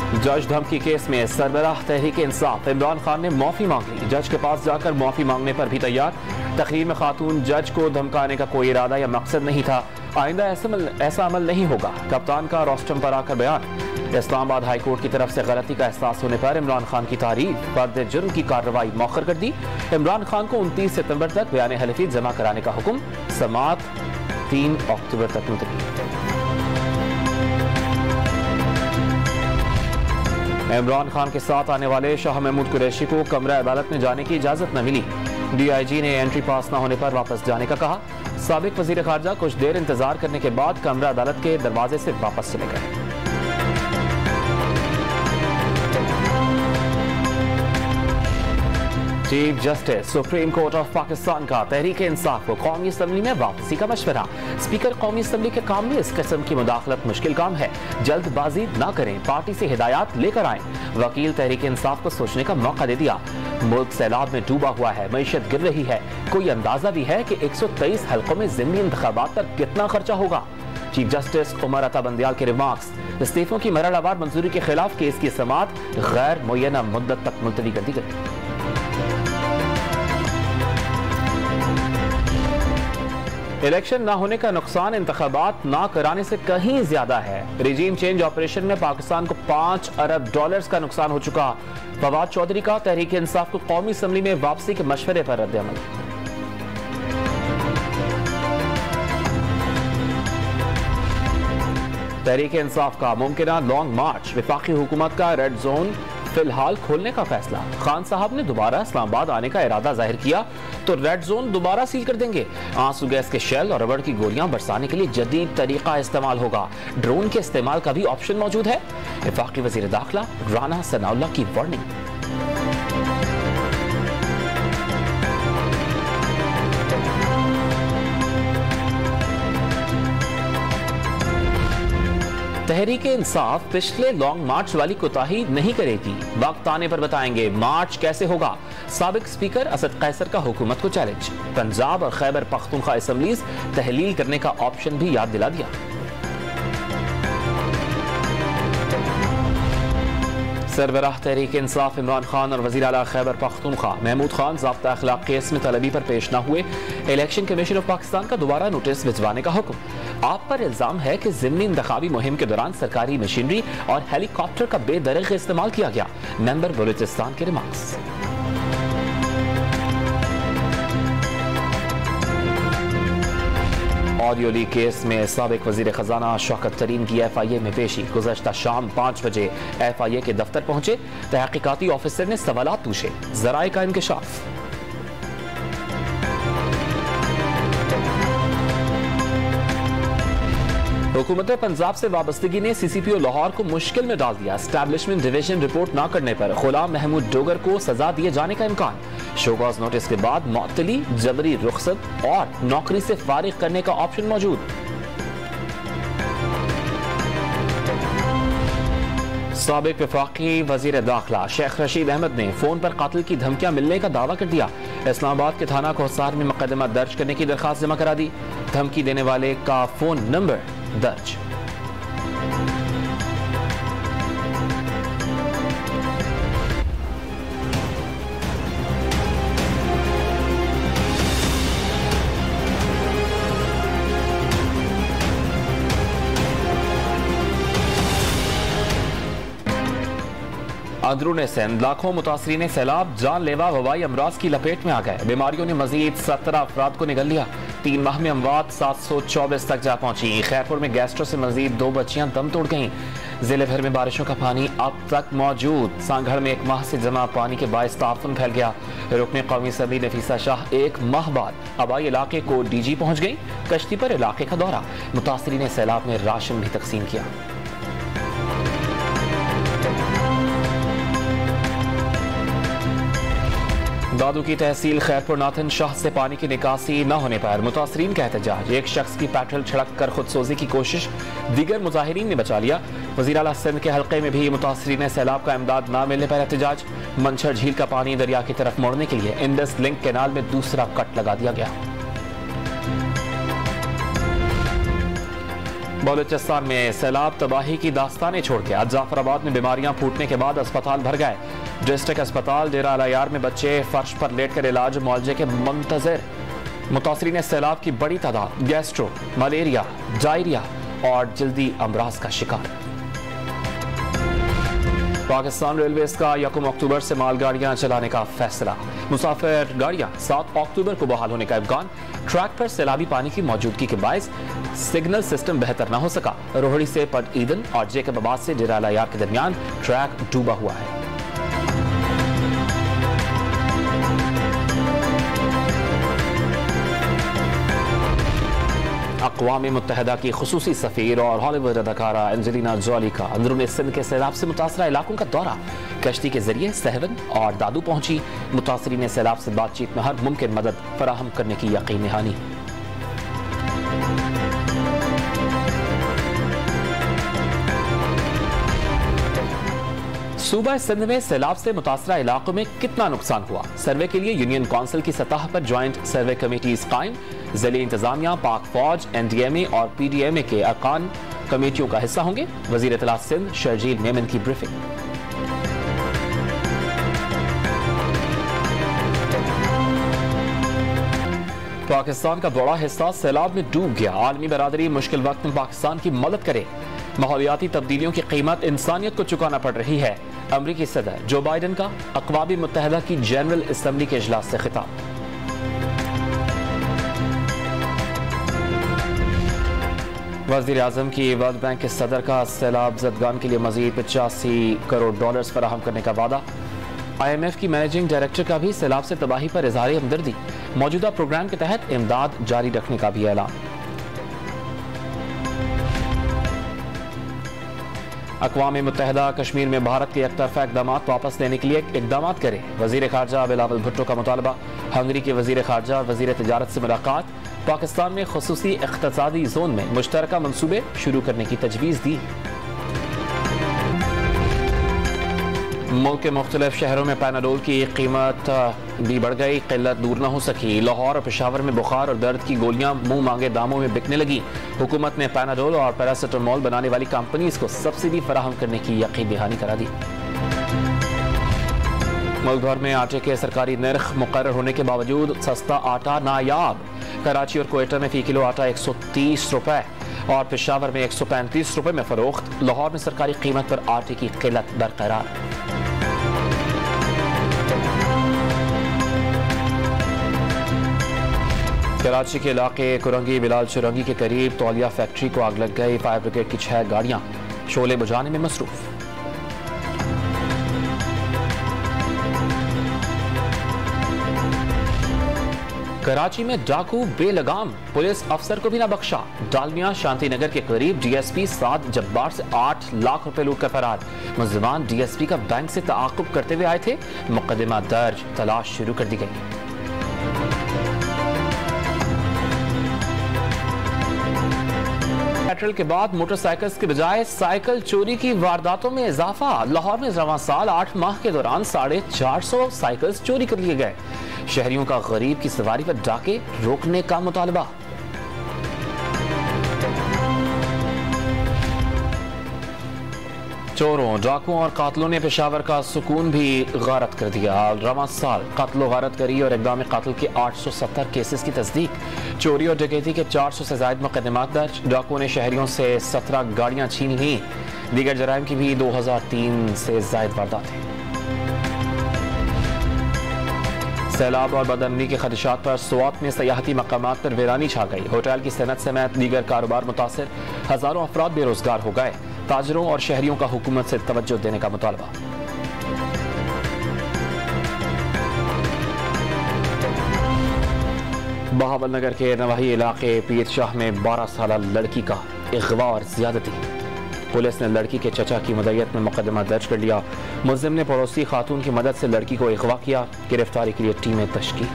जज धमकी केस में सरबराह तहरीक इंसाफ इमरान खान ने माफी मांग ली। जज के पास जाकर माफी मांगने पर भी तैयार। तकरीर में खातून जज को धमकाने का कोई इरादा या मकसद नहीं था। आइंदा ऐसा अमल नहीं होगा। कप्तान का रोस्टम पर आकर बयान। इस्लामाबाद हाई कोर्ट की तरफ से गलती का एहसास होने पर इमरान खान की तारीफ। फर्द जुर्म की कार्रवाई मौखर कर दी। इमरान खान को 29 सितंबर तक बयान हलफी जमा कराने का हुक्म। समाअत 3 अक्टूबर तक मुलतवी। इमरान खान के साथ आने वाले शाह महमूद कुरैशी को कमरा अदालत में जाने की इजाजत न मिली। DIG ने एंट्री पास न होने पर वापस जाने का कहा। साबिक वजीर खारजा कुछ देर इंतजार करने के बाद कमरा अदालत के दरवाजे से वापस चले गए। Chief justice supreme court of Pakistan का तहरीक इंसाफ को कौमी असम्बली में वापसी का मशवरा। स्पीकर कौमी असम्बली के काम में इस किस्म की मुदाखलत मुश्किल काम है। जल्दबाजी न करें, पार्टी से हिदायत लेकर आएं। वकील तहरीक इंसाफ को सोचने का मौका दे दिया। मुल्क सैलाब में डूबा हुआ है, मईशत गिर रही है। कोई अंदाजा भी है कि 123 हल्कों में ज़िमनी इंतखाबात पर कितना खर्चा होगा। चीफ जस्टिस उमर अता बंदियाल के रिमार्क्स। इस्तीफों की मरहलावार मंजूरी के खिलाफ केस की समाअत गैर मुय्यना मुद्दत तक मुलतवी कर दी गई। इलेक्शन ना होने का नुकसान इंतखाबात ना कराने से कहीं ज्यादा है। रिजीम चेंज ऑपरेशन में पाकिस्तान को $5 अरब का नुकसान हो चुका। फवाद चौधरी का तहरीक इंसाफ को कौमी असम्बली में वापसी के मशवरे पर रद्द-ए-अमल। तहरीक इंसाफ का मुमकिना लॉन्ग मार्च। वफाकी हुकूमत का रेड जोन फिलहाल खोलने का फैसला। खान साहब ने दोबारा इस्लामाबाद आने का इरादा जाहिर किया तो रेड जोन दोबारा सील कर देंगे। आंसू गैस के शेल और रबड़ की गोलियां बरसाने के लिए जदीद तरीका इस्तेमाल होगा। ड्रोन के इस्तेमाल का भी ऑप्शन मौजूद है। वफाकी वजीर दाखिला राना सनाउल्लाह की वार्निंग। तहरीक इंसाफ पिछले लॉन्ग मार्च वाली कोताही नहीं करेगी। वक्त आने पर बताएंगे मार्च कैसे होगा। साबिक स्पीकर असद कैसर का हुकूमत को चैलेंज। पंजाब और खैबर पख्तूनख्वा असम्बलीज तहलील करने का ऑप्शन भी याद दिला दिया। सरबराह तहरीक इंसाफ इमरान खान और वज़ीर आला खैबर पख्तूनख्वा महमूद खान ज़ाब्ता अखलाक केस में तलबी पर पेश न हुए। इलेक्शन कमीशन ऑफ पाकिस्तान का दोबारा नोटिस भिजवाने का हुक्म। आप पर इल्जाम है कि ज़िमनी इंतखाबी मुहिम के दौरान सरकारी मशीनरी और हेलीकॉप्टर का बेदरग इस्तेमाल किया गया। मेंबर बलूचिस्तान के रिमार्क्स। ऑडियो लीक केस में साबिक वजीर खजाना शौकत तरीन की FIA में पेशी। गुज़श्ता शाम 5 बजे FIA के दफ्तर पहुंचे। तहकीकाती ऑफिसर ने सवालात पूछे। ज़राए का इंकशाफ। हुकूमत पंजाब से वाबस्तगी ने CCPO लाहौर को मुश्किल में डाल दिया। एस्टैब्लिशमेंट डिवीजन रिपोर्ट न करने पर गुलाम महमूद डोगर को सजा दिए जाने का इम्कान। शोकॉज नोटिस के बाद मुअत्तली, जबरी रुखसत और नौकरी से फारिग करने का ऑप्शन मौजूद। साबिक वफाकी वजीर दाखिला शेख रशीद अहमद ने फोन पर कातिल की धमकियां मिलने का दावा कर दिया। इस्लामाबाद के थाना कोहसार में मुकदमा दर्ज करने की दरखास्त जमा करा दी। धमकी देने वाले का फोन नंबर दर्ज। अंदरून सिंध लाखों मुतासरीन सैलाब जानलेवा वबाई अमराज की लपेट में आ गए। बीमारियों ने मजीद 17 अफराद को निगल लिया। 3 माह में अमवात 724 तक जा पहुंची। खैरपुर में गैस्ट्रो से मजीद 2 बच्चियां दम तोड़ गईं। जिले भर में बारिशों का पानी अब तक मौजूद। सांगढ़ में 1 माह से जमा पानी के बायस ताफुन फैल गया। रुकने कौमी असम्बली नफीसा शाह 1 माह बाद आबाई इलाके को DG पहुंच गई। कश्ती पर इलाके का दौरा। मुतासरीन सैलाब में राशन भी तकसीम किया। दादू की तहसील खैरपुर नाथन शाह से पानी की निकासी न होने पर मुतासरीन का एहतजाज। एक शख्स की पेट्रोल छिड़क कर खुदसोजी की कोशिश, दीगर मुजाहिरीन ने बचा लिया। वज़ीर आला सिंध के हल्के में भी मुतासरीन सैलाब का इमदाद न मिलने पर एहतजाज। मंछर झील का पानी दरिया की तरफ मोड़ने के लिए इंडस लिंक कैनाल में दूसरा कट लगा दिया गया। बलूचिस्तान में सैलाब तबाही की दास्तानें छोड़ गया। जाफराबाद में बीमारियां फूटने के बाद अस्पताल भर गए। डिस्ट्रिक्ट अस्पताल डेरा अल-अयार में बच्चे फर्श पर लेटकर इलाज मुआवजे के मुंतजर। मुतासरीन सैलाब की बड़ी तादाद गैस्ट्रो, मलेरिया, डायरिया और जल्दी अमराज का शिकार। पाकिस्तान रेलवेज का 1 अक्टूबर से मालगाड़ियां चलाने का फैसला। मुसाफिर गाड़ियां 7 अक्टूबर को बहाल होने का इम्कान। ट्रैक पर सैलाबी पानी की मौजूदगी के बायस सिग्नल सिस्टम बेहतर न हो सका। रोहड़ी से पट ईदन और जेकबाबाद से डेरा अल-अयार के दरमियान ट्रैक डूबा हुआ है। अक़वाम मुत्तहिदा की खुसूसी सफ़ीर और हॉलीवुड अदाकारा एंजेलिना जोली का अंदरूनी सिंध के सैलाब से मुतासरा इलाकों का दौरा। कश्ती के जरिए सहवन और दादू पहुंची। मुतासरीन सैलाब से बातचीत में हर मुमकिन मदद फराहम करने की यकीन दहानी। सूबा सिंध में सैलाब से मुतासरा इलाकों में कितना नुकसान हुआ, सर्वे के लिए यूनियन काउंसिल की सतह पर ज्वाइंट सर्वे कमेटीज कायम। ज़िले इंतजामिया, पाक फौज, NDMA और PDMA के अरकान कमेटियों का हिस्सा होंगे। वजीर इत्तलात सिंध शर्जील मेमन की ब्रीफिंग। पाकिस्तान का बड़ा हिस्सा सैलाब में डूब गया। आलमी बरादरी मुश्किल वक्त में पाकिस्तान की मदद करे। माहौलियाती तब्दीलियों की कीमत इंसानियत को चुकाना पड़ रही है। अमरीकी सदर जो बाइडन का अक़वाम मुत्तहिदा की जनरल असम्बली के इजलास से खिताब। वज़ीर आज़म की वर्ल्ड बैंक के सदर का सैलाब ज़दगान के लिए मज़ीद $85 करोड़ फराहम करने का वादा। IMF की मैनेजिंग डायरेक्टर का भी सैलाब से तबाही पर इज़हार हमदर्दी। मौजूदा प्रोग्राम के तहत इमदाद जारी रखने का भी ऐलान। अक़वाम मुत्तहिदा कश्मीर में भारत के एकतरफा इक़दाम वापस लेने के लिए इक़दाम करे। वज़ीर ख़ारजा बिलावल भुट्टो का मुतालबा। हंगरी के वज़ीर ख़ारजा वज़ीर तिजारत से मुलाकात। पाकिस्तान में ख़ुसूसी इक़्तिसादी जोन में मुश्तरका मंसूबे शुरू करने की तजवीज़ दी। मुल्क के मुख्तलिफ शहरों में पैनाडोल की कीमत भी बढ़ गई। किल्लत दूर न हो सकी। लाहौर और पेशावर में बुखार और दर्द की गोलियां मुंह मांगे दामों में बिकने लगी। हुकूमत ने पैनाडोल और पैरासिटामोल बनाने वाली कंपनीज को सब्सिडी फराहम करने की यकीन दहानी करा दी। मुल्क भर में आटे के सरकारी निर्ख मुकर्रर होने के बावजूद सस्ता आटा नायाब। कराची और कोयटा में फ़ी किलो आटा 130 रुपए और पेशावर में 135 रुपए में फरोख्त। लाहौर में सरकारी कीमत पर आटे की किल्लत बरकरार। कराची के इलाके कुरंगी बिलाल चुरंगी के करीब तौलिया फैक्ट्री को आग लग गई। फायर ब्रिगेड की 6 गाड़ियां शोले बुझाने में मसरूफ। कराची में डाकू बेलगाम, पुलिस अफसर को भी न बख्शा। डालमिया शांति नगर के करीब DSP साद जब्बार से 8 लाख रुपए लूट कर फरार। मुल्जिमान DSP का बैंक से ताक़ुब करते हुए आए थे। मुकदमा दर्ज, तलाश शुरू कर दी गई। पेट्रोल के बाद मोटरसाइकिल्स के बजाय साइकिल चोरी की वारदातों में इजाफा। लाहौर में रवां साल 8 माह के दौरान 450 साइकिल्स चोरी कर लिए गए। शहरियों का गरीब की सवारी पर डाके रोकने का मुतालबा। चोरों, डाकुओं और कातलों ने पेशावर का सुकून भी गारत कर दिया। रवां साल कत्ल गारत करी और इक़दाम कत्ल के 870 केसेस की तस्दीक। चोरी और डकैती के 400 से ज़ायद मुकदमात दर्ज। डाकुओं ने शहरियों से 17 गाड़ियां छीन ली। दीगर जराइम की भी 2003 से ज़ायद वारदातें। सैलाब और बदअमनी के खदशात पर स्वात में सयाहती मकामात पर वीरानी छा गई। होटल की सनत समेत दीगर कारोबार मुतासर। हज़ारों अफराद बेरोजगार हो गए। ताजरों और शहरियों का हुकूमत से तवज्जो देने का मुतालबा। बहावल नगर के नवाही इलाके पीर शाह में 12 साल लड़की का अगवा और ज्यादती। पुलिस ने लड़की के चचा की मुद्दत में मुकदमा दर्ज कर लिया। मुल्जिम ने पड़ोसी खातून की मदद से लड़की को अगवा किया। गिरफ्तारी के लिए टीमें तश्कील।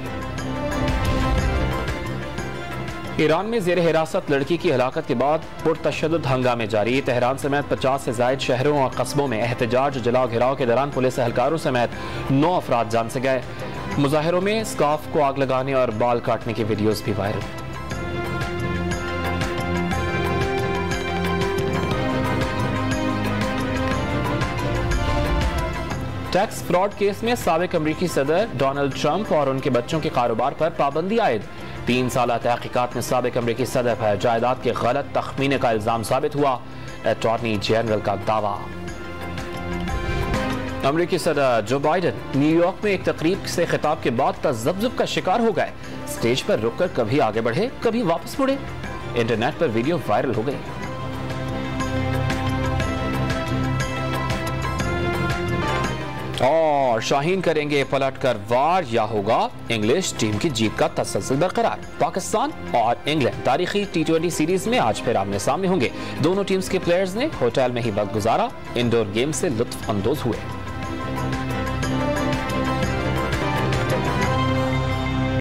ईरान में जेर हिरासत लड़की की हलाकत के बाद पुरतशद्दुद हंगामे जारी। तेहरान समेत 50 से जायद शहरों और कस्बों में एहतजाज जलाओ घिराव के दौरान पुलिस एहलकारों समेत 9 अफराद जान से गए। मुजाहिरों में स्कार्फ को आग लगाने और बाल काटने की वीडियोज भी वायरल। टैक्स फ्रॉड केस में साबिक अमरीकी सदर डोनाल्ड ट्रंप और उनके बच्चों के कारोबार पर पाबंदी आयद। 3 साल तहकीकात में साबिक अमरीकी सदर पर जायदाद के गलत तखमीने का इल्जाम साबित हुआ, अटॉर्नी जनरल का दावा। अमरीकी सदर जो बाइडेन न्यूयॉर्क में एक तकरीब से खिताब के बाद तज़ब्ज़ुब का शिकार हो गए। स्टेज पर रुककर कभी आगे बढ़े कभी वापस मुड़े। इंटरनेट पर वीडियो वायरल हो गई। और शाहीन करेंगे पलटकर वार या होगा इंग्लिश टीम की जीत का तसलसल बरकरार। पाकिस्तान और इंग्लैंड तारीखी T20 सीरीज में आज फिर आमने सामने होंगे। दोनों टीम्स के प्लेयर्स ने होटल में ही वक्त गुजारा, इंडोर गेम से लुत्फ अंदोज हुए।